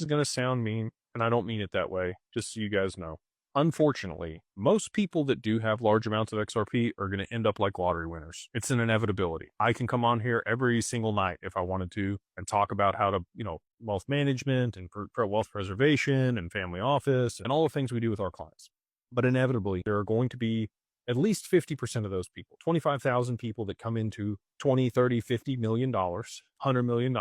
is going to sound mean, and I don't mean it that way, just so you guys know. Unfortunately, most people that do have large amounts of XRP are going to end up like lottery winners. It's an inevitability. I can come on here every single night if I wanted to and talk about how to, wealth management and wealth preservation and family office and all the things we do with our clients. But inevitably, there are going to be at least 50% of those people, 25,000 people that come into 20, 30, 50 million dollars, $100 million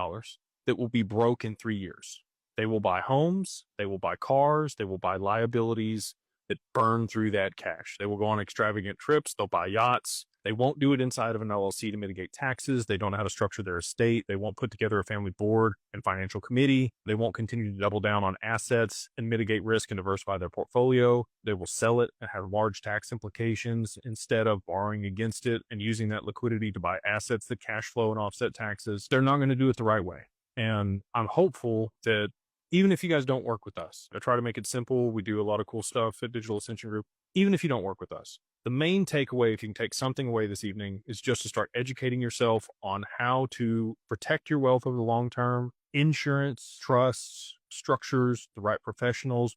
that will be broke in 3 years. They will buy homes, they will buy cars, they will buy liabilities that burn through that cash. They will go on extravagant trips, they'll buy yachts. They won't do it inside of an LLC to mitigate taxes. They don't know how to structure their estate. They won't put together a family board and financial committee. They won't continue to double down on assets and mitigate risk and diversify their portfolio. They will sell it and have large tax implications instead of borrowing against it and using that liquidity to buy assets that cash flow and offset taxes. They're not going to do it the right way. And I'm hopeful that even if you guys don't work with us, I try to make it simple. We do a lot of cool stuff at Digital Ascension Group. Even if you don't work with us, the main takeaway, if you can take something away this evening, is just to start educating yourself on how to protect your wealth over the long term, insurance, trusts, structures, the right professionals,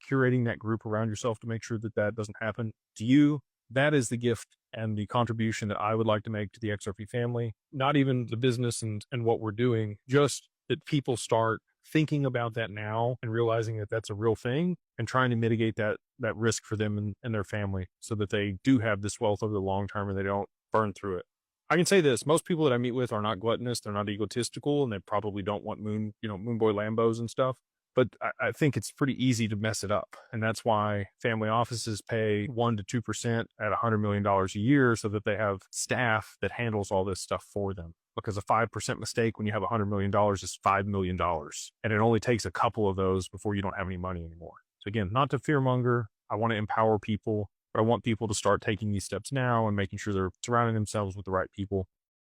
curating that group around yourself to make sure that that doesn't happen to you. That is the gift and the contribution that I would like to make to the XRP family. Not even the business and what we're doing, just that people start thinking about that now and realizing that that's a real thing and trying to mitigate that risk for them and their family so that they do have this wealth over the long term and they don't burn through it. I can say this, most people that I meet with are not gluttonous. They're not egotistical, and they probably don't want moon boy Lambos and stuff. But I think it's pretty easy to mess it up. And that's why family offices pay 1% to 2% at $100 million a year so that they have staff that handles all this stuff for them. Because a 5% mistake when you have $100 million is $5 million. And it only takes a couple of those before you don't have any money anymore. So again, not to fearmonger. I want to empower people, but I want people to start taking these steps now and making sure they're surrounding themselves with the right people